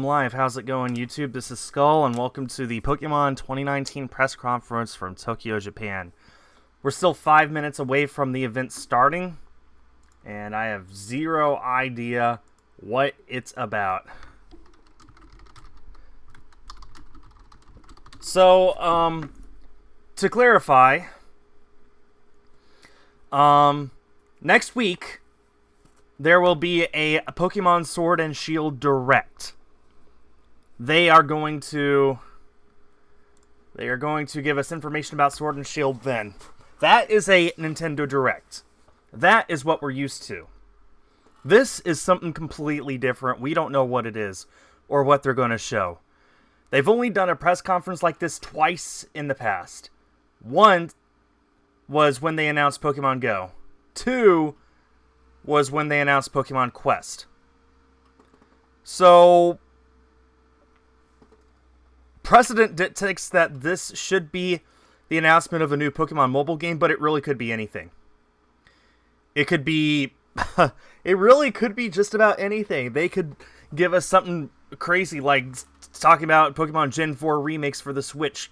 Live. How's it going, YouTube? This is Skull, and welcome to the Pokemon 2019 press conference from Tokyo, Japan. We're still 5 minutes away from the event starting, and I have zero idea what it's about. So, to clarify, next week there will be a Pokemon Sword and Shield Direct. They are going to give us information about Sword and Shield then. That is a Nintendo Direct. That is what we're used to. This is something completely different. We don't know what it is or what they're going to show. They've only done a press conference like this twice in the past. One was when they announced Pokemon Go. Two was when they announced Pokemon Quest. So precedent dictates that this should be the announcement of a new Pokemon mobile game, but it really could be anything. It could be... it really could be just about anything. They could give us something crazy like talking about Pokemon Gen 4 remakes for the Switch.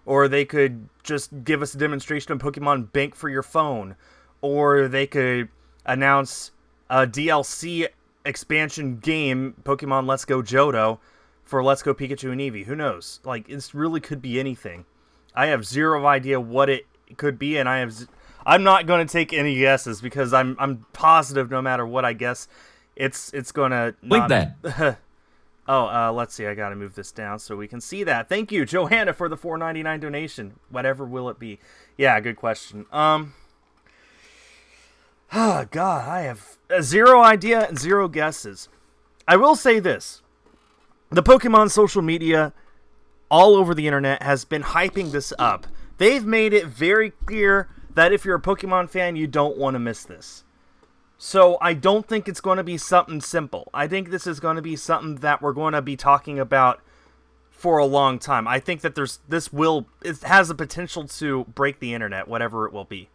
Or they could just give us a demonstration of Pokemon Bank for your phone. Or they could announce a DLC expansion game, Pokemon Let's Go Johto, for Let's Go Pikachu and Eevee. Who knows? Like, this really could be anything. I have zero idea what it could be, and I'm not going to take any guesses because I'm positive no matter what I guess, it's going to Link that. Let's see. I got to move this down so we can see that. Thank you, Johanna, for the $4.99 donation. Whatever will it be? Yeah, good question. Oh God, I have zero idea and zero guesses. I will say this. The Pokemon social media all over the internet has been hyping this up. They've made it very clear that if you're a Pokemon fan, you don't want to miss this. So I don't think it's going to be something simple. I think this is going to be something that we're going to be talking about for a long time. I think that it has the potential to break the internet, whatever it will be.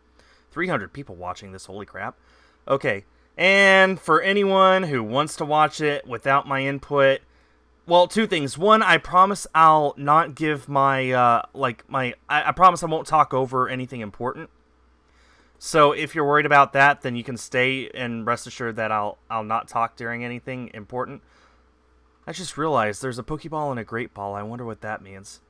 300 people watching this, holy crap. Okay, and for anyone who wants to watch it without my input, well, two things. One, I promise I'll not give my, I promise I won't talk over anything important. So if you're worried about that, then you can stay and rest assured that I'll not talk during anything important. I just realized there's a Pokeball and a Great Ball. I wonder what that means.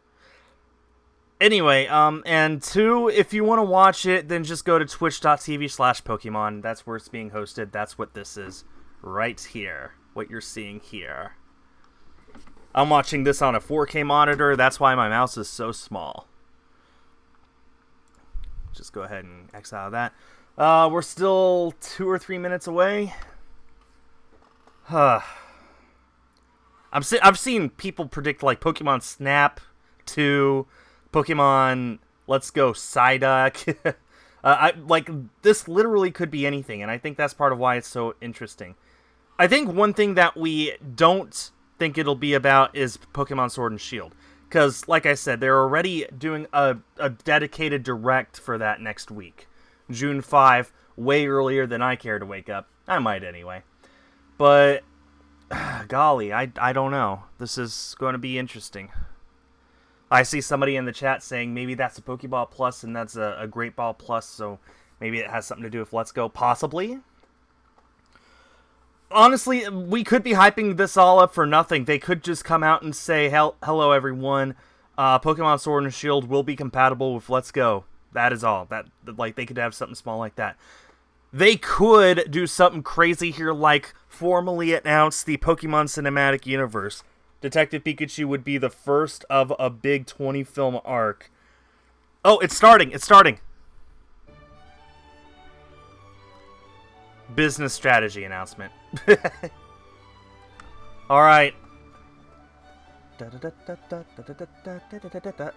Anyway, and two, if you want to watch it, then just go to twitch.tv/Pokemon. That's where it's being hosted. That's what this is right here. What you're seeing here. I'm watching this on a 4K monitor. That's why my mouse is so small. Just go ahead and X out of that. We're still 2 or 3 minutes away. I've seen people predict like Pokemon Snap 2, Pokemon Let's Go Psyduck. This literally could be anything, and I think that's part of why it's so interesting. I think one thing that we don't think it'll be about is Pokemon Sword and Shield. Because, like I said, they're already doing a dedicated direct for that next week. June 5, way earlier than I care to wake up. I might anyway. But, golly, I don't know. This is going to be interesting. I see somebody in the chat saying maybe that's a Pokeball Plus and that's a Great Ball Plus, so maybe it has something to do with Let's Go. Possibly. Honestly, we could be hyping this all up for nothing. They could just come out and say, hello everyone, Pokemon Sword and Shield will be compatible with Let's Go. That is all. They could have something small like that. They could do something crazy here, like formally announce the Pokemon Cinematic Universe. Detective Pikachu would be the first of a big 20-film arc. Oh, it's starting! It's starting! Business strategy announcement. Alright.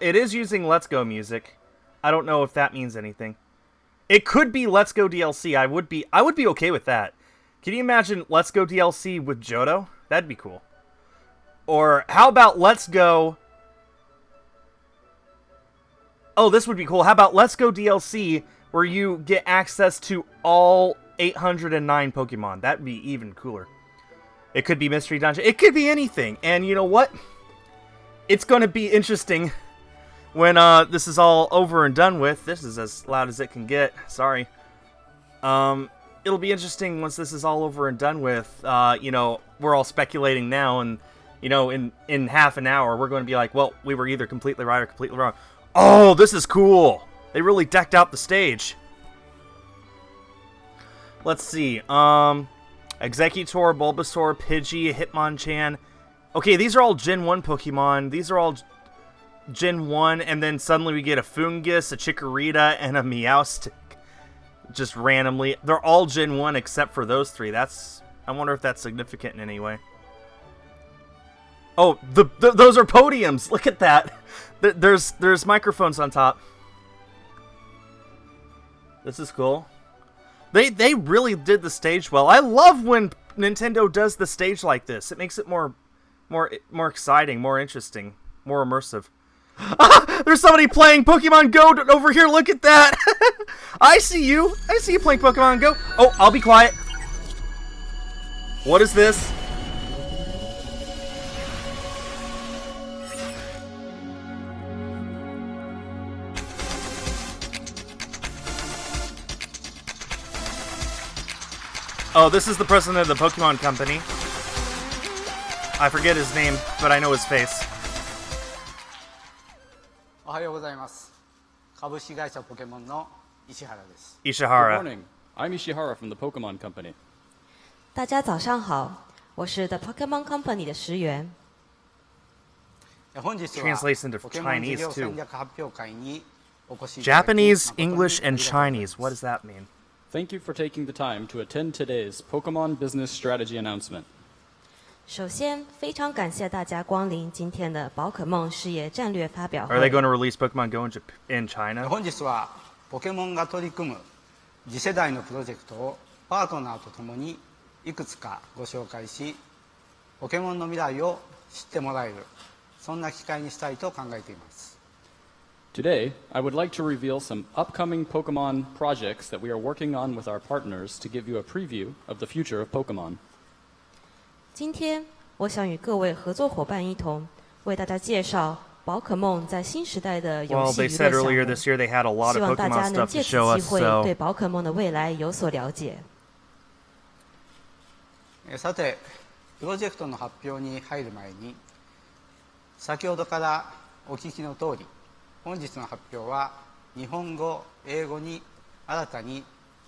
It is using Let's Go music. I don't know if that means anything. It could be Let's Go DLC. I would be okay with that. Can you imagine Let's Go DLC with Johto? That'd be cool. Or how about Let's Go... Oh, this would be cool. How about Let's Go DLC where you get access to all 809 Pokemon? That'd be even cooler. It could be Mystery Dungeon. It could be anything. And you know what? It's going to be interesting when this is all over and done with. This is as loud as it can get. Sorry. It'll be interesting once this is all over and done with. You know, we're all speculating now, and you know, in half an hour, we're going to be like, well, we were either completely right or completely wrong. Oh, this is cool. They really decked out the stage. Let's see. Executor, Bulbasaur, Pidgey, Hitmonchan. Okay, these are all Gen 1 Pokemon. These are all Gen 1, and then suddenly we get a Fungus, a Chikorita, and a Meowstic. Just randomly. They're all Gen 1 except for those three. I wonder if that's significant in any way. Oh, those are podiums. Look at that. There's microphones on top. This is cool. They really did the stage well. I love when Nintendo does the stage like this. It makes it more exciting, more interesting, more immersive. Ah, there's somebody playing Pokemon Go over here. Look at that. I see you. I see you playing Pokemon Go. Oh, I'll be quiet. What is this? Oh, this is the president of the Pokemon Company. I forget his name, but I know his face. おはようございます。株式会社ポケモンの石原です。 Ishihara. Good morning. I'm Ishihara from the Pokemon Company. 大家早上好，我是 The Pokémon Company 的石原。本日は Translates into ポケモン事 Chinese 業 too. 戦略発表会にお越しいただき Japanese, 誠に English, and ありがとうございます Chinese. What does that mean? Thank you for taking the time to attend today's Pokemon Business Strategy announcement. 首先，非常感谢大家光临今天的宝可梦事业战略发表 Are they 会。 going to release Pokemon Go in China? 本日はポケモンが取り組む次世代のプロジェクトをパートナーとともにいくつかご紹介し、ポケモンの未来を知ってもらえる、そんな機会にしたいと考えています。 Today, I would like to reveal some upcoming Pokemon projects that we are working on with our partners to give you a preview of the future of Pokemon. 今天，我想与各位合作伙伴一同为大家介绍宝可梦在新时代的游 Well, 戏 they 娱 said 乐项 earlier 目。 this year they had a lot 希 of 望大家 Pokemon 能 stuff 借 to 此 show 机 us, 会 so 对宝可梦的未来有所了解。さて、プロジェクトの発表に入る前に、先ほどからお聞きの通り、本日の発表は日本語、英語に新たに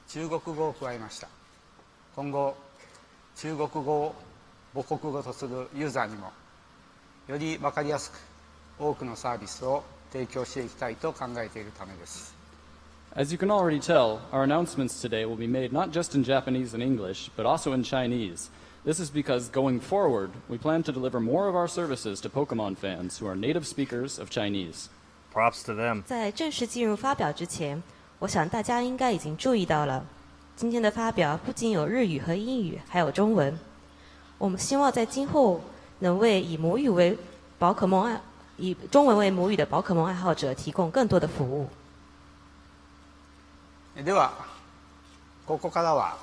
中国語を加えました。今後、中国語を母国語とするユーザーにも、より分かりやすく多くのサービスを提供していきたいと考えているためです。 As you can already tell, our announcements today will be made not just in Japanese and English, but also in Chinese. This is because going forward, we plan to deliver more of our services to Pokemon fans who are native speakers of Chinese. props to them. 在正式进入发表之前，我想大家应该已经注意到了，今天的发表不仅有日语和英语，还有中文。我们希望在今后能为以母语为宝可梦爱、以中文为母语的宝可梦爱好者提供更多的服务。では、ここからは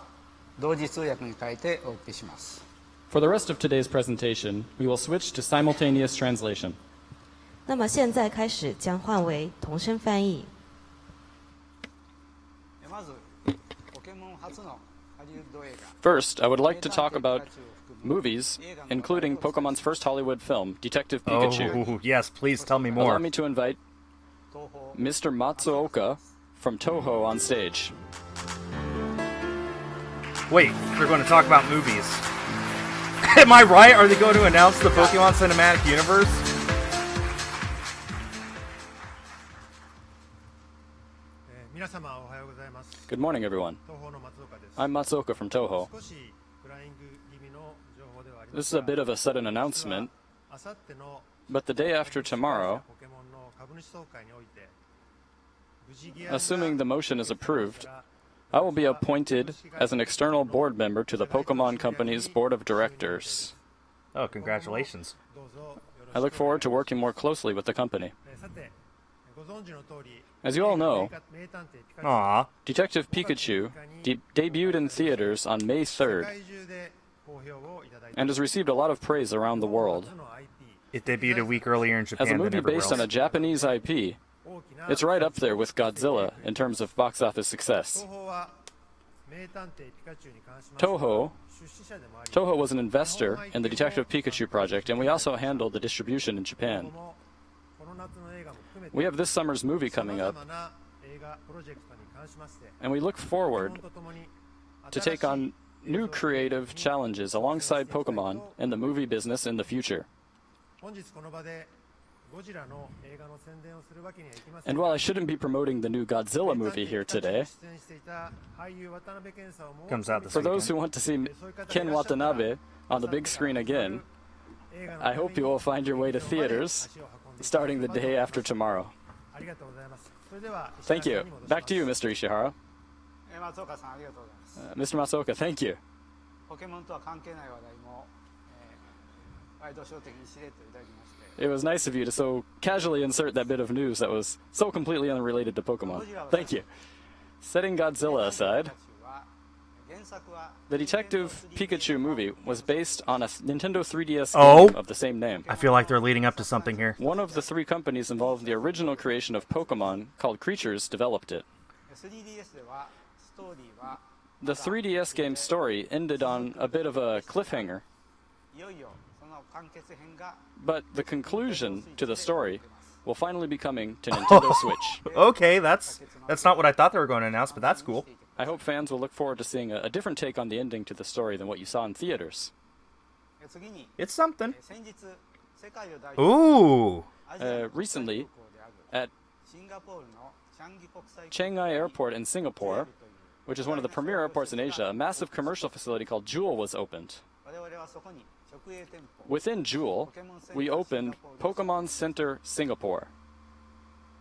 同時通訳に変えてお送りします。 For the rest of today's presentation, we will switch to simultaneous translation. 那么现在开始将换为同声翻译。まず、ポケモン初のハリウッド映画。 First, I would like to talk about movies, including Pokemon's first Hollywood film, Detective Pikachu. Oh, yes, please tell me Allow more. me to invite Mr. Matsuoka from Toho on stage. Wait, they're going to talk about movies. Am I right? Are they going to announce the Pokemon Cinematic Universe? Good morning, everyone. I'm Matsuoka from Toho. This is a bit of a sudden announcement, but the day after tomorrow, assuming the motion is approved, I will be appointed as an external board member to the Pokemon Company's board of directors. Oh, congratulations. I look forward to working more closely with the company. As you all know, Aw. Detective Pikachu debuted in theaters on May 3rd. and has received a lot of praise around the world. It debuted a week earlier in Japan As a than movie everywhere based on else. a Japanese IP, it's right up there with Godzilla in terms of box office success. Toho was an investor in the Detective Pikachu project, and we also handled the distribution in Japan. We have this summer's movie coming up, and we look forward to take on new creative challenges alongside Pokemon and the movie business in the future. And while I shouldn't be promoting the new Godzilla movie here today, Comes out this for those weekend. who want to see Ken Watanabe on the big screen again, I hope you will find your way to theaters starting the day after tomorrow. Thank you. Back to you, Mr. Ishihara. 松岡さんありがとうございます Mr. Matsuoka, thank you. ポケモンとは関係ない話題も、ワイドショー的にしれっといただきまして It was nice of you to so casually insert that bit of news that was so completely unrelated to Pokemon. Thank you. Setting Godzilla aside, 原作は the Detective Pikachu movie was based on a Nintendo 3DS Oh. game of the same name. I feel like they're leading up to something here. One of the three companies involved in the original creation of Pokemon, called Creatures, developed it. 3DS ではストーリーは The 3DS game's story ended on a bit of a cliffhanger, いよいよその完結編が but the conclusion to the story will finally be coming to Nintendo Switch. Okay, that's not what I thought they were going to announce, but that's cool. I hope fans will look forward to seeing a different take on the ending to the story than what you saw in theaters. 次に It's something. 先日世界を代表 Ooh. アジアの Recently, 空港である at シンガポールのチャンギ国際 Chiang Airport in Singapore, という which is one of the premier airports in Asia, a massive commercial facility called Jewel was opened. 我々はそこに直営店舗 Within Jewel, we opened Pokemon Center Singapore.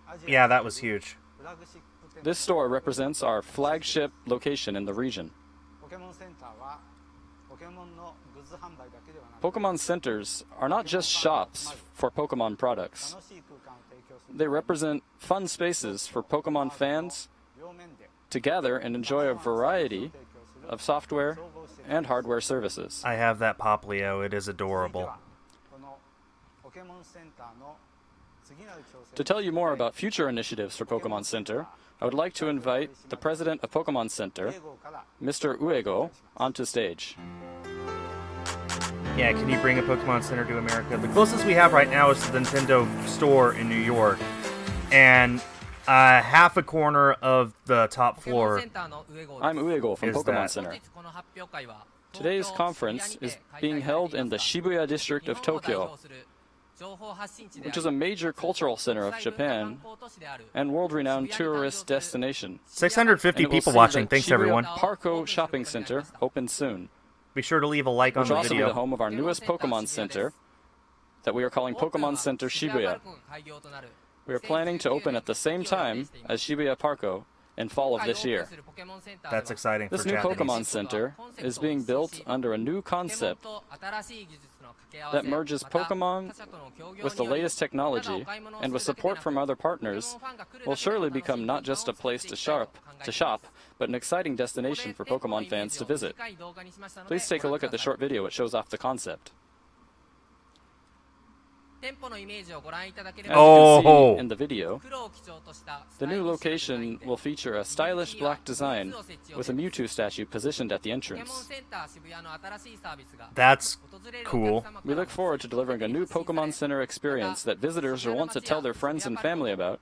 アジ Yeah, ア that was huge. フラグシップ店 This store represents our flagship location in the region. ポケモンセンターはポケモンのグッズ販売だけではなく Pokemon centers are not just shops for Pokemon products. 楽しい空間を提供する They represent fun spaces for Pokemon fans 両面で to gather and enjoy a variety of software and hardware services. I have that Poplio. It is 続いて adorable. はこのポケモンセンターの次なる挑戦 To tell you more about future initiatives for Pokemon Center, I would like to invite the president of Pokemon Center, 英語から Mr. Uego, onto stage. Yeah, can you bring a Pokemon Center to America? The closest we have right now is the Nintendo store in New York. And half a corner of the top floor. I'm Uego from Is Pokemon that- Center. Today's conference is being held in the Shibuya district of Tokyo, which is a major cultural center of Japan and world-renowned tourist destination. 650 And it will people see watching. the Thanks, Shibuya everyone. Parko Shopping Center open soon, Be sure to leave a like on which will the also be the video. home of our newest Pokemon Center that we are calling Pokemon Center Shibuya. We are planning to open at the same time as Shibuya Parko in fall of this year. That's exciting for This new Japanese. Pokemon Center is being built under a new concept that merges Pokemon with the latest technology, and with support from other partners, will surely become not just a place to shop, but an exciting destination for Pokemon fans to visit. Please take a look at the short video. It shows off the concept. As you can Oh. see in the video, the new location will feature a stylish black design with a Mewtwo statue positioned at the entrance. That's cool. We look forward to delivering a new Pokemon Center experience that visitors will want to tell their friends and family about,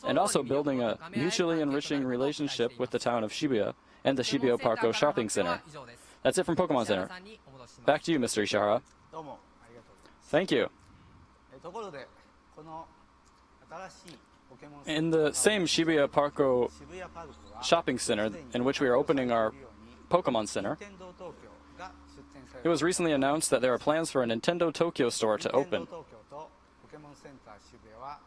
and also building a mutually enriching relationship with the town of Shibuya and the Shibuya Parko Shopping Center. That's it from Pokemon Center. Back to you, Mr. Ishihara. どうもありがとうございます Thank you. ところでこの新しいポケモンセンター In the same Shibuya Parko 渋谷パルコは shopping center in which we are opening our Pokemon Center, 任天堂東京が出店され it was recently announced that there are plans for a Nintendo Tokyo store to 任天 open. 堂東京とポケモンセンター渋谷は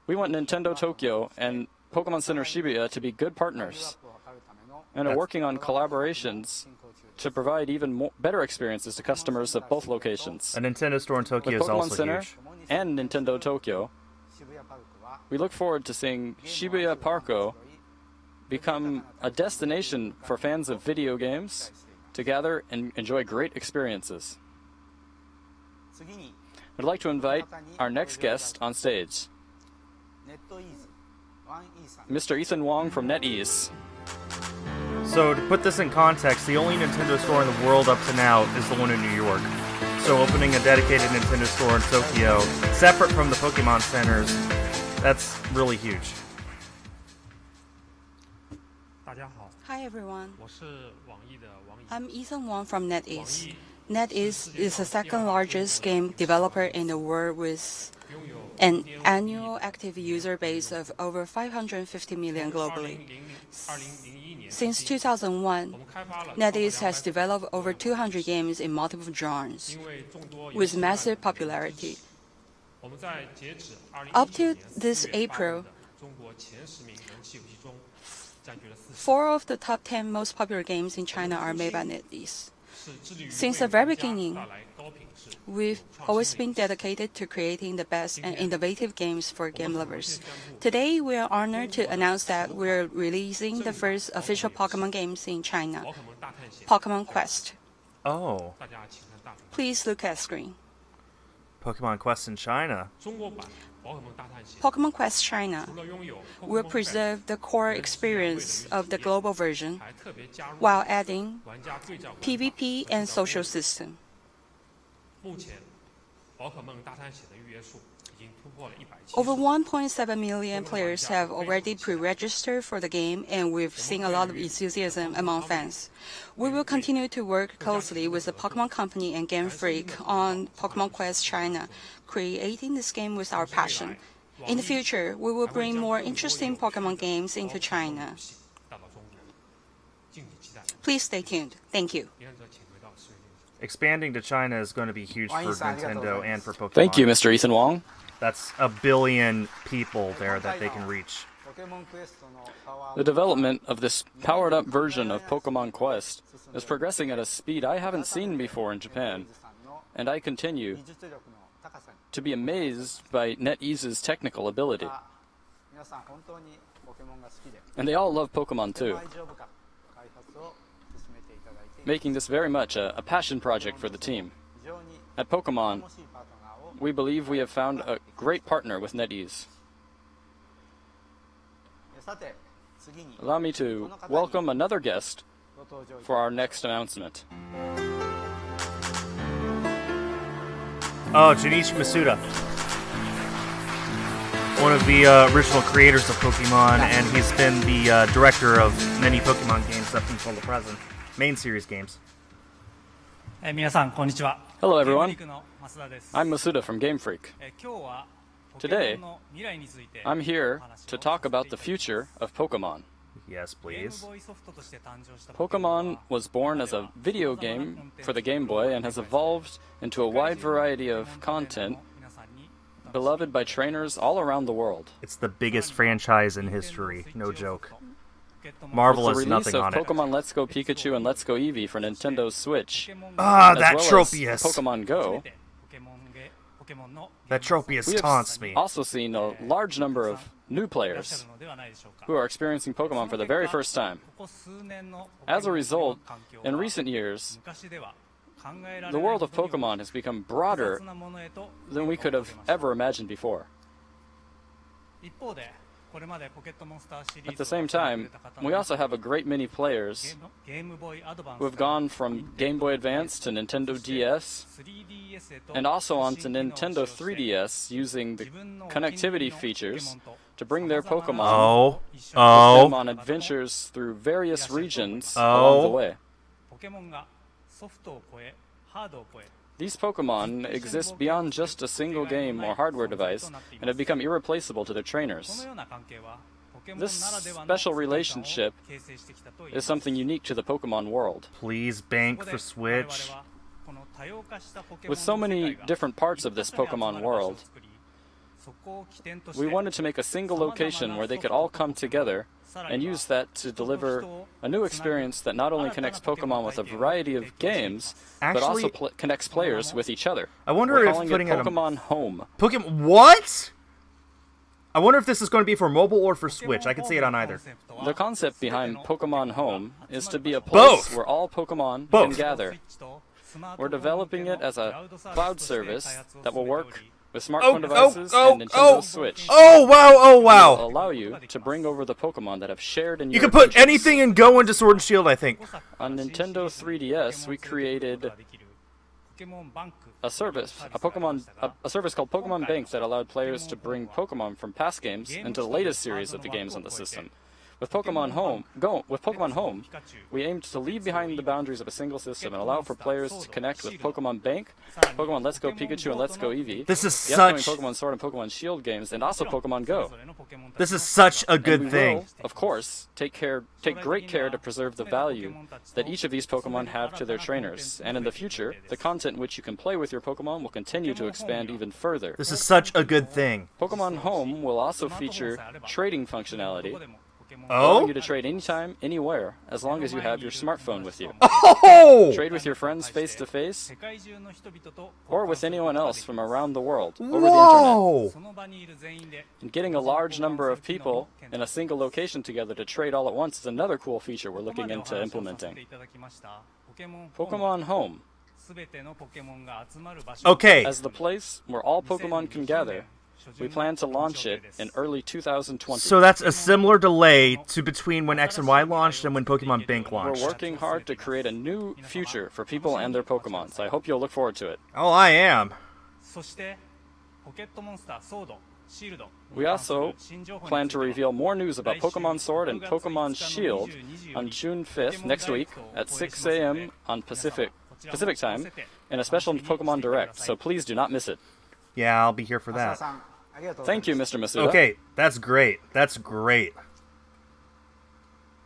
We want Nintendo Tokyo and Pokemon Center Shibuya to be good レベルアッ partners プを図るための and are working on collaborations 進行中です to provide even more, better experiences to customers of both locations. A Nintendo store in With Tokyo is Pokemon also Center huge. and Nintendo Tokyo, 渋谷パルコは we look forward to seeing Shibuya Parko become a destination for fans of video games to gather and enjoy great experiences. 次に I'd like to invite our next guest on stage, ネットイーズワンイーさん Mr. Ethan Wong from NetEase. So to put this in context, the only Nintendo store in the world up to now is the one in New York. So opening a dedicated Nintendo store in Tokyo, separate from the Pokemon centers, that's really huge. 大家好， Hi everyone, 我是网易的网易。 I'm Ethan Wong from NetEase. NetEase is the second largest game developer in the world with an annual active user base of over 550 million globally. 2001年 Since 2001, NetEase has developed over 200 games in multiple genres, 因为众多 with massive popularity. 我们在截止 Up to 2019年 this 4月8 April, 日的中国前10名人气游戏中，占据了40%， 4 of the top 10 most popular games in China are made by NetEase. 是致力于 Since the 为 very 玩家 beginning, 带来高品质、 We've 有创 always 新的 been 游戏。 dedicated to creating the best and innovative games for game lovers. Today, we are honored to announce that we're releasing the first official Pokemon games in China, 宝可梦大探险， Pokemon Quest. Oh, 大家请看大屏幕。 Please look at screen. Pokemon Quest in China. 中国版宝可梦大探险 Pokemon Quest China 除了拥有 will Pokemon Quest preserve the core experience of the global version 还特别加入 while adding 玩家对照关卡 PvP 和 and 社交 social 功能 system. 目前，宝可梦大探险的预约数已经突破了170。 Over 1.7 million players have already pre-registered for the game, and we've seen a lot of enthusiasm among fans. We will continue to work closely with the Pokemon Company and Game Freak on Pokemon Quest China, creating this game with our passion. In the future, we will bring more interesting Pokemon games into China. 大到中国，敬请期待。 Please stay tuned. Thank you. 李安哲，请回到室内电视。 Expanding to China is going to be huge for Nintendo and for Pokemon. Thank you, Mr. Ethan Wong. That's a billion people there that they can reach. ポケモンクエストのパワー The development of this powered-up version of Pokemon Quest is progressing at a speed I haven't seen before in Japan, さんの and I continue 技術力の高さに to be amazed by NetEase's technical ability. 皆さん本当にポケモンが好きで And they all love Pokemon とて too, も愛情深く開発を進めていただいています making this very much a passion project for the team. 非常に At Pokemon, 楽しいパートナーを we believe we have found a great partner with NetEase. さて次に Allow me to welcome another guest ご登場いただき for our next announcement. Oh, Junichi Masuda. One of the original creators of Pokemon, and he's been the director of many Pokemon games up until the present. Main series games. 皆さんこんにちは。 Hello, everyone. ゲームリークの増田です。 I'm Masuda from Game Freak. 今日は Today, ポケモンの未来について I'm here お話を to talk about the させていただき future of Pokemon. Yes, ゲーム please. ボーイソフトとして誕生した Pokemon was born as a video game for the Game Boy and has evolved into a wide variety of content beloved by trainers all around the world. It's the biggest franchise in history, no joke. With Marvel the has release nothing of on it. Pokemon Let's Go Pikachu and Let's Go Eevee for Nintendo Switch, Ah, as that well as Tropius. Pokemon Go, That Tropius we have taunts me. also seen a large number of new players who are experiencing Pokemon for the very first time. As a result, in recent years, the world of Pokemon has become broader than we could have ever imagined before. At the same time, we also have a great many players who have gone from Game Boy Advance to Nintendo DS and also onto Nintendo 3DS using the connectivity features to bring their Pokemon Oh. with them Oh. on adventures through various regions along the way. These Pokemon exist beyond just a single game or hardware device and have become irreplaceable to their trainers. This special relationship is something unique to the Pokemon world. Please bank for Switch. With so many different parts of this Pokemon world, we wanted to make a single location where they could all come together and use that to deliver a new experience that not only connects Pokemon with a variety of games, but also Actually, connects players with each other. I wonder We're if calling putting it it on Pokemon Home. Pokemon. What? I wonder if this is going to be for mobile or for Switch. I can see it on either. The concept behind Pokemon Home is to be a place Both. where all Pokemon Both. can gather. We're developing it as a cloud service that will work with smartphone devices and Nintendo Switch. Oh, wow, oh, It will wow. allow you to bring over the Pokemon that have shared in You your can put adventures. anything and go into Sword and Shield, I think. On Nintendo 3DS, we created a service, a service called Pokemon Bank that allowed players to bring Pokemon from past games into the latest series of the games on the system. With Pokemon Home, we aimed to leave behind the boundaries of a single system and allow for players to connect with Pokemon Bank, Pokemon Let's Go Pikachu and Let's Go Eevee, This is the upcoming such... Pokemon Sword and Pokemon Shield games, and also Pokemon Go. This is such a And good we thing. will, of course, take great care to preserve the value that each of these Pokemon have to their trainers. And in the future, the content in which you can play with your Pokemon will continue to expand even further. This is such a good thing. Pokemon Home will also feature trading functionality, Oh? allowing you to trade anytime, anywhere, as long as you have your smartphone with you. Oh! Trade with your friends face to face, or with anyone else from around the world over the internet. Whoa! And getting a large number of people in a single location together to trade all at once is another cool feature we're looking into implementing. Pokemon Home, Okay, as the place where all Pokemon can gather, we plan to launch it in early 2020. so that's a similar delay to between when X and Y launched and when Pokemon Bank We're launched. working hard to create a new future for people and their Pokemon, so I hope you'll look forward to it. Oh, I am. We also plan to reveal more news about Pokemon Sword and Pokemon Shield on June 5th, next week, at 6 a.m. on Pacific time, in a special Pokemon Direct, so please do not miss it. Yeah, I'll be here for that. Thank you, Mr. Masuda. Okay, that's great. That's great.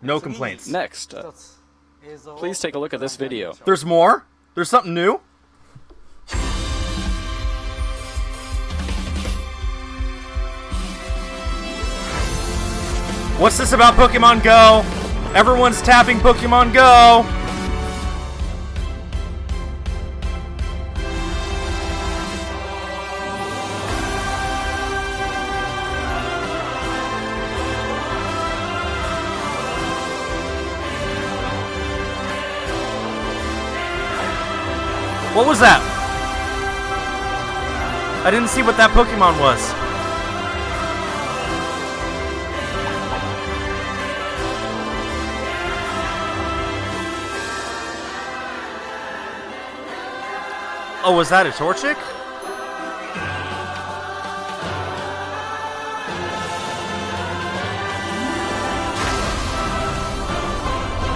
No complaints. Next, please take a look at this video. There's more? There's something new? What's this about Pokemon Go? Everyone's tapping Pokemon Go! What was that? I didn't see what that Pokemon was. Oh, was that a Torchic?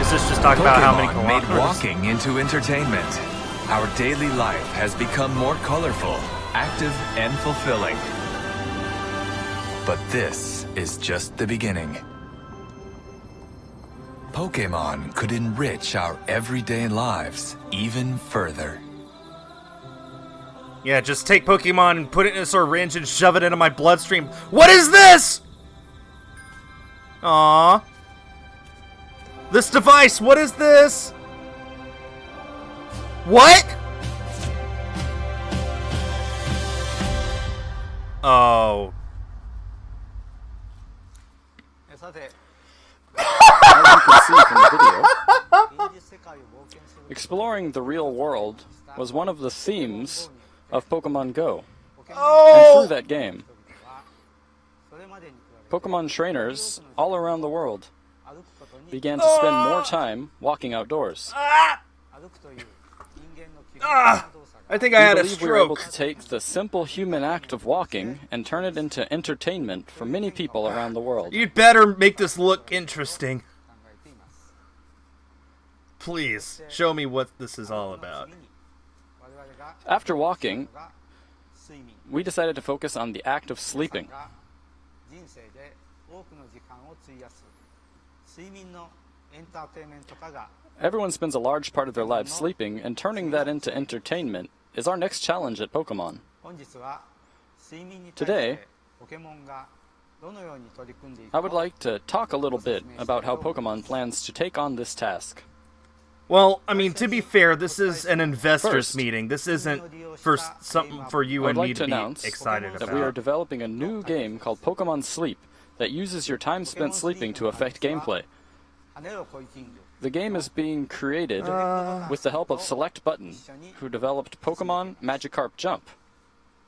Is this just talking about how many Pokemon made kilometers? walking into entertainment. Our daily life has become more colorful, active, and fulfilling. But this is just the beginning. Pokemon could enrich our everyday lives even further. Yeah, just take Pokemon and put it in a syringe and shove it into my bloodstream. What is this? Aww. This device, what is this? What? Oh. As you can see from the video, exploring the real world was one of the themes of Pokemon Go. And Oh! through that game, Pokemon trainers all around the world began to spend more time walking outdoors. I think I had a We believe we were able stroke. to take the simple human act of walking and turn it into entertainment for many people around the world. You'd better make this look interesting. Please, show me what this is all about. After walking, we decided to focus on the act of sleeping. Everyone spends a large part of their lives sleeping, and turning that into entertainment is our next challenge at Pokemon. Today, I would like to talk a little bit about how Pokemon plans to take on this task. Well, I mean, to be fair, this is an investors First, meeting. This isn't for something for you I'd and like me to to be announce excited that we are about. developing a new game called Pokemon Sleep that uses your time spent sleeping to affect gameplay. The game is being created with the help of Select Button, who developed Pokemon Magikarp Jump.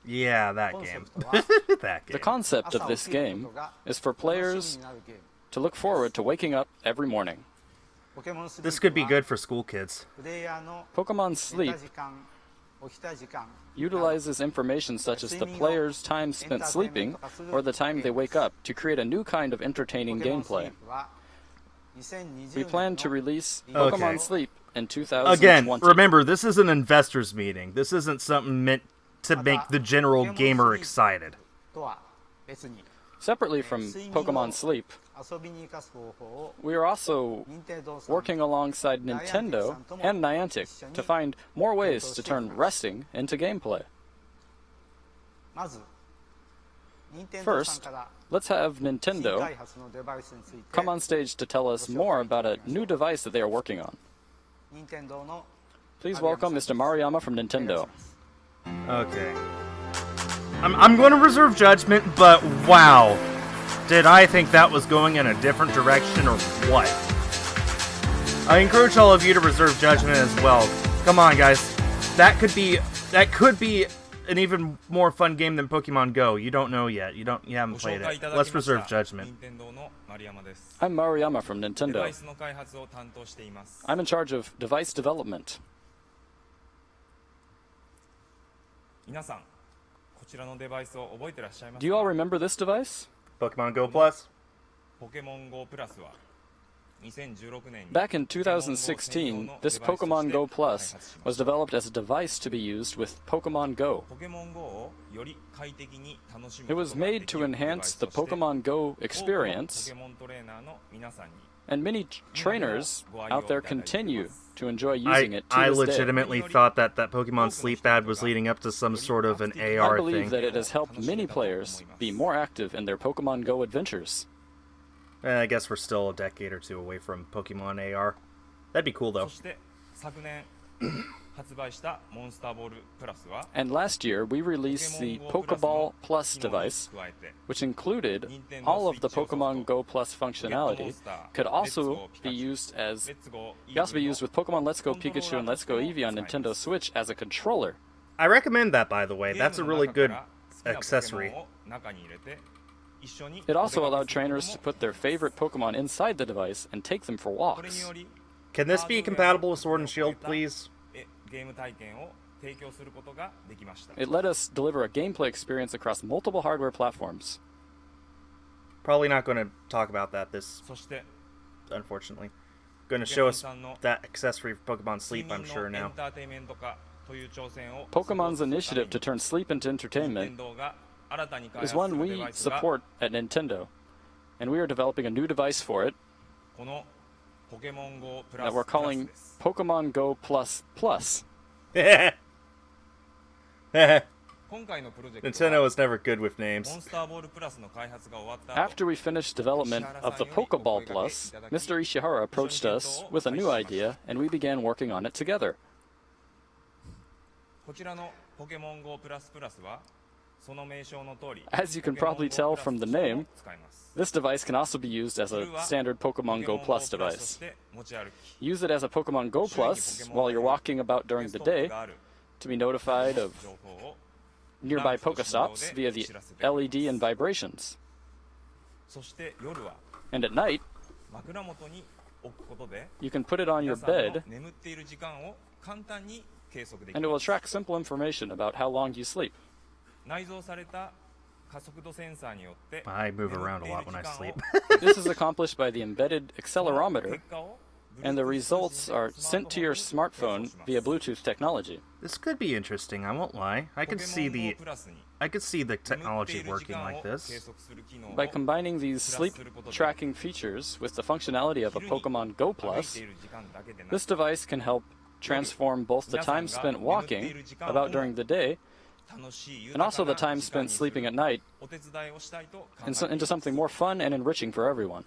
Yeah, that game. That game. The concept of this game is for players to look forward to waking up every morning. This could be good for school kids. Pokemon Sleep utilizes information such as the player's time spent sleeping or the time they wake up to create a new kind of entertaining gameplay. We plan to release Pokemon Sleep in 2020. Again, remember, this is an investors meeting. This isn't something meant to make the general gamer excited. Separately from Pokemon Sleep, we are also working alongside Nintendo and Niantic to find more ways to turn resting into gameplay. First, let's have Nintendo come on stage to tell us more about a new device that they are working on. Please welcome Mr. Maruyama from Nintendo. Okay. I'm going to reserve judgment, but wow. Did I think that was going in a different direction or what? I encourage all of you to reserve judgment as well. Come on, guys. That could be an even more fun game than Pokemon Go. You don't know yet. You haven't played it. Let's reserve judgment. I'm Maruyama from Nintendo. I'm in charge of device development. Do you all remember this device? Pokemon Go Plus? Back in 2016, this Pokemon Go Plus was developed as a device to be used with Pokemon Go. It was made to enhance the Pokemon Go experience, and many trainers out there continue to enjoy using it to I this day. legitimately thought that Pokemon Sleep ad was leading up to some sort of an AR I believe thing. that it has helped many players be more active in their Pokemon Go adventures. I guess we're still a decade or two away from Pokemon AR. That'd be cool, though. And last year, we released the Pokeball Plus device, which included all of the Pokemon Go Plus functionality. Could also be used with Pokemon Let's Go Pikachu and Let's Go Eevee on Nintendo Switch as a controller. I recommend that, by the way. That's a really good accessory. It also allowed trainers to put their favorite Pokemon inside the device and take them for walks. Can this be compatible with Sword and Shield, please? It let us deliver a gameplay experience across multiple hardware platforms. Probably not going to talk about that unfortunately. Going to show us that accessory for Pokemon Sleep, I'm sure, now. Pokemon's initiative to turn sleep into entertainment is one we support at Nintendo, and we are developing a new device for it that we're calling Pokemon Go Plus Plus. Nintendo is never good with names. After we finished development of the Pokeball Plus, Mr. Ishihara approached us with a new idea, and we began working on it together. As you can probably tell from the name, this device can also be used as a standard Pokemon Go Plus device. Use it as a Pokemon Go Plus while you're walking about during the day to be notified of nearby Pokestops via the LED and vibrations. And at night, you can put it on your bed, and it will track simple information about how long you sleep. I move around a lot when I sleep. This is accomplished by the embedded accelerometer, and the results are sent to your smartphone via Bluetooth technology. This could be interesting, I won't lie. I could see the technology working like this. By combining these sleep tracking features with the functionality of a Pokemon Go Plus, this device can help transform both the time spent walking about during the day and also the time spent sleeping at night into something more fun and enriching for everyone.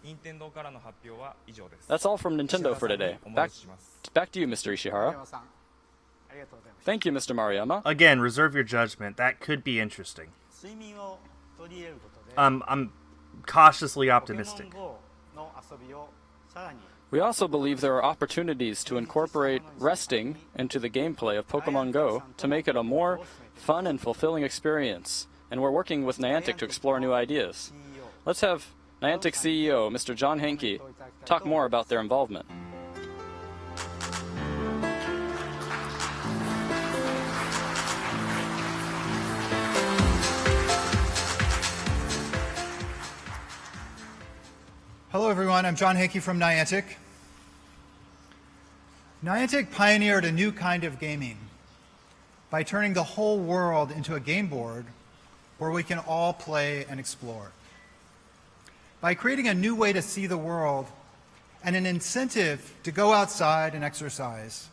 That's all from Nintendo for today. Back to you, Mr. Ishihara. 山さんありがとうございます。 Thank you, Mr. Maruyama. Again, reserve your judgment. That could be interesting. 睡眠を取り入れることで I'm cautiously ポケモン optimistic. GO の遊びをさらに We also believe there are opportunities to incorporate resting into the gameplay of Pokemon Go to make it a more fun and fulfilling experience, and we're working with Niantic to explore new ideas. Let's have Niantic CEO, Mr. John Henke, talk more about their involvement. Hello, everyone. I'm John Henke from Niantic. Niantic pioneered a new kind of gaming by turning the whole world into a game board where we can all play and explore. By creating a new way to see the world and an incentive to go outside and exercise,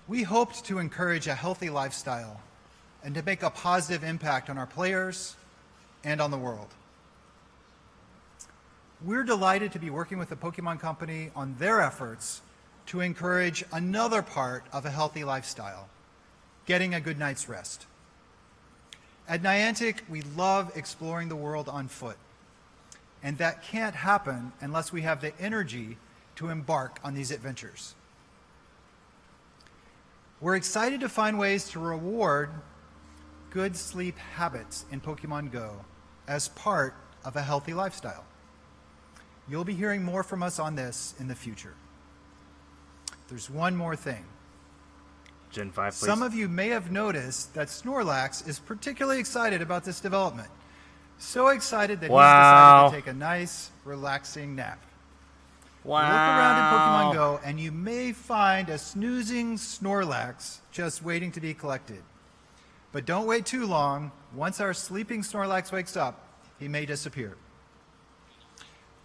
we hoped to encourage a healthy lifestyle and to make a positive impact on our players and on the world. We're delighted to be working with the Pokemon Company on their efforts to encourage another part of a healthy lifestyle, getting a good night's rest. At Niantic, we love exploring the world on foot, and that can't happen unless we have the energy to embark on these adventures. We're excited to find ways to reward good sleep habits in Pokemon Go as part of a healthy lifestyle. You'll be hearing more from us on this in the future. There's one more thing. Gen 5, please. Some of you may have noticed that Snorlax is particularly excited about this development. So excited that he's decided to take a nice, relaxing nap. Wow. Look around in Pokemon Go, and you may find a snoozing Snorlax just waiting to be collected. But don't wait too long. Once our sleeping Snorlax wakes up, he may disappear.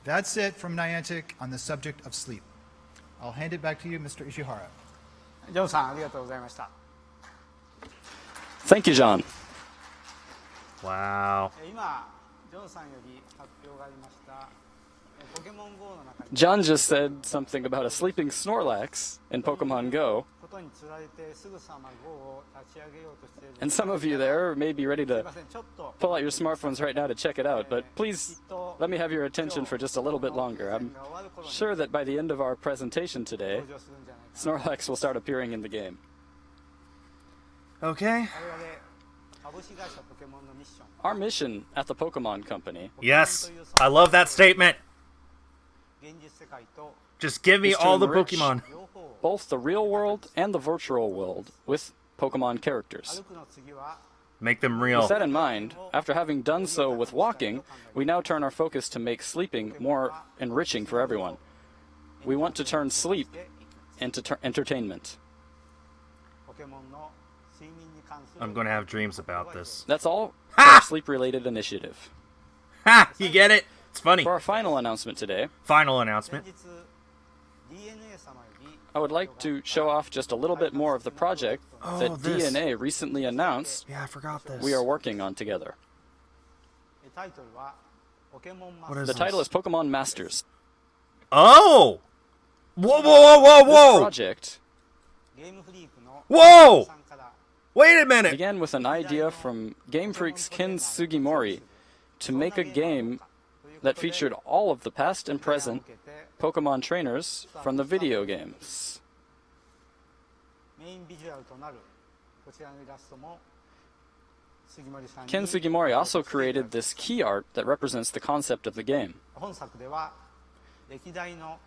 That's it from Niantic on the subject of sleep. I'll hand it back to you, Mr. Ishihara. ジョンさんありがとうございました。 Thank you, John. Wow. 今ジョンさんより発表がありましたポケモン GO の中に John just said something about a sleeping Snorlax in Pokemon Go, ことにつられてすぐさま GO を立ち上げようとしている and some of you there may be ready すい to ませんちょっと pull out your smartphones right now to check it out, but please let me have your attention for just a little bit longer. I'm sure that by the end of our presentation today, 登場するんじゃないかな Snorlax will start appearing in the game. Okay. 我々株式会社ポケモンのミッション Our mission at the Pokemon Company Yes. I love that statement. 現実世界と Just give me It's to all the enrich. Pokemon. 両方を both the real world and the virtual world with Pokemon characters. 歩くの次は Make them With real. that in mind, after having done so with walking, we now turn our focus to make sleeping more enriching for everyone. We want to turn sleep into entertainment. ポケモンの睡眠に関する I'm going to have dreams about this. That's all for our sleep-related initiative. Ha! You get it? It's funny. For our final announcement today, Final 先 announcement. 日 DNA 様より I would like to show off just a little bit more of the project that this. DNA recently announced Yeah, I forgot this. we are working on together. タイトルはポケモンマ What ス is The title this? is Pokemon Masters. Oh! Whoa, whoa, whoa, whoa, This whoa! project ゲームフリークの Whoa! さんから Wait a minute! began with an idea from Game Freak's Ken Sugimori to make a game that featured all of the past and present 受けて Pokemon trainers from the video games. メインビジュアルとなるこちらのイラストも杉森さんに Ken Sugimori also created this key art that represents the concept of the game. 本作では歴代の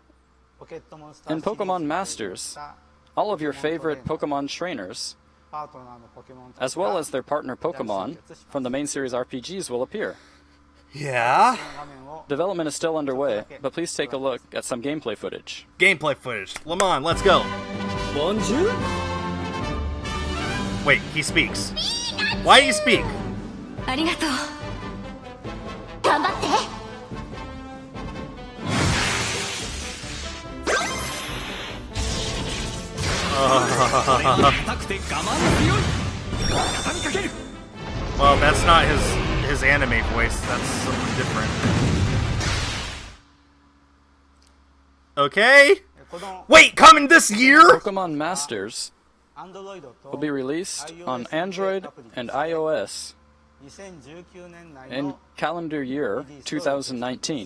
ポケットモンスター In シリーズ Pokemon で Masters, 出た all of your favorite Pokemon trainers, パートナーのポケモンたちが as well as their partner Pokemon from the main series RPGs, will appear. Yeah? 画面を Development is still underway, but please take a look at some gameplay footage. Gameplay footage. Lamont, let's go. Bonjour. Wait, he speaks. Why do you speak? ありがとう。頑張って。硬くて我慢強い。畳みかける。Well, that's not his anime voice. That's something different. Okay. Wait, coming this year? Pokemon Masters will be released on Android and iOS in calendar year 2019.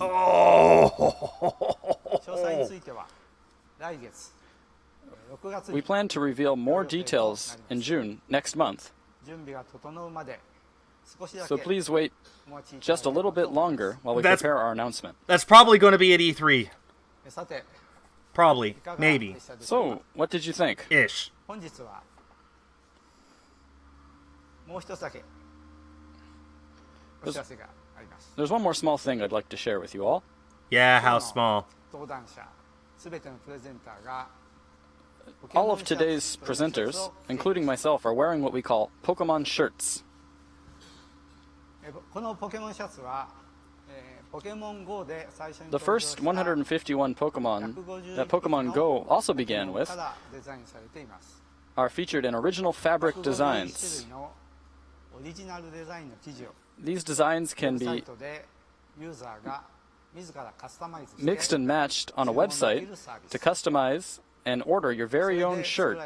We plan to reveal more details in June next month. So please wait just a little bit longer while we prepare our announcement. That's probably going to be at E3. Probably. Maybe. So, what did you think? Ish. There's one more small thing I'd like to share with you all. Yeah, how small? All of today's presenters, including myself, are wearing what we call Pokemon shirts. The first 151 Pokemon that Pokemon Go also began with are featured in original fabric designs. These designs can be mixed and matched on a website to customize and order your very own shirt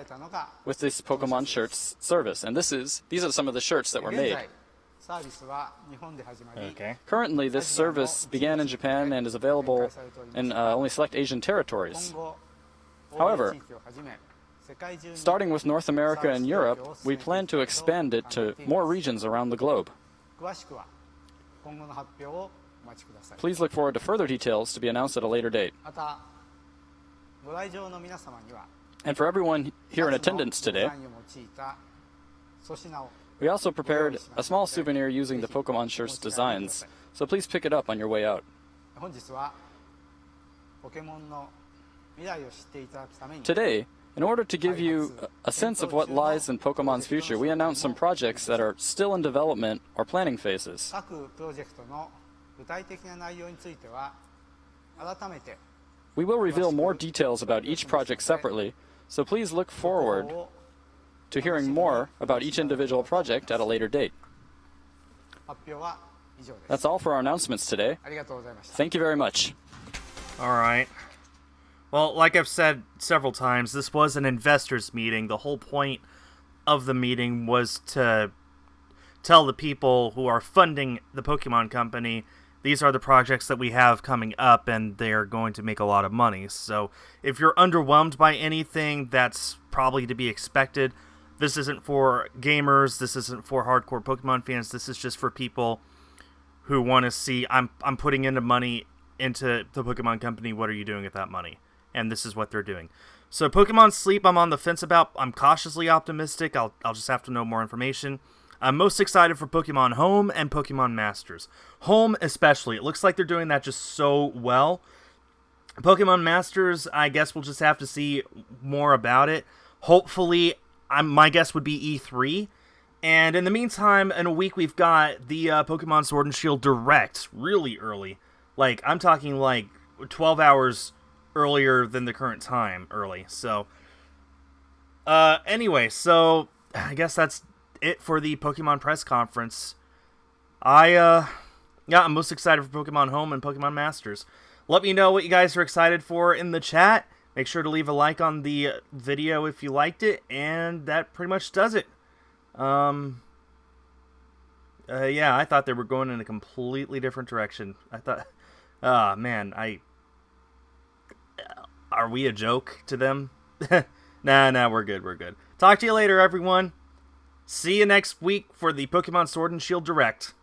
with this Pokemon Shirts service. And these are some of the shirts that were made. Okay. Currently, this service began in Japan and is available in only select Asian territories. However, starting with North America and Europe, we plan to expand it to more regions around the globe. Please look forward to further details to be announced at a later date. And for everyone here in attendance today, we also prepared a small souvenir using the Pokemon Shirts designs, so please pick it up on your way out. Today, in order to give you a sense of what lies in Pokemon's future, we announced some projects that are still in development or planning phases. We will reveal more details about each project separately, so please look forward to hearing more about each individual project at a later date. That's all for our announcements today. Thank you very much. All right. Well, like I've said several times, this was an investors meeting. The whole point of the meeting was to tell the people who are funding the Pokemon Company, these are the projects that we have coming up, and they're going to make a lot of money. So if you're underwhelmed by anything, that's probably to be expected. This isn't for gamers. This isn't for hardcore Pokemon fans. This is just for people who want to see, I'm putting into money into the Pokemon Company. What are you doing with that money? And this is what they're doing. So Pokemon Sleep, I'm on the fence about. I'm cautiously optimistic. I'll just have to know more information. I'm most excited for Pokemon Home and Pokemon Masters. Home especially. It looks like they're doing that just so well. Pokemon Masters, I guess we'll just have to see more about it. Hopefully, my guess would be E3. And in the meantime, in a week, we've got the Pokemon Sword and Shield Direct really early. Like, I'm talking like 12 hours earlier than the current time early. So, anyway, so I guess that's it for the Pokemon press conference. I'm most excited for Pokemon Home and Pokemon Masters. Let me know what you guys are excited for in the chat. Make sure to leave a like on the video if you liked it, and that pretty much does it. Yeah, I thought they were going in a completely different direction. I thought, man, are we a joke to them? Nah, we're good. Talk to you later, everyone. See you next week for the Pokemon Sword and Shield Direct.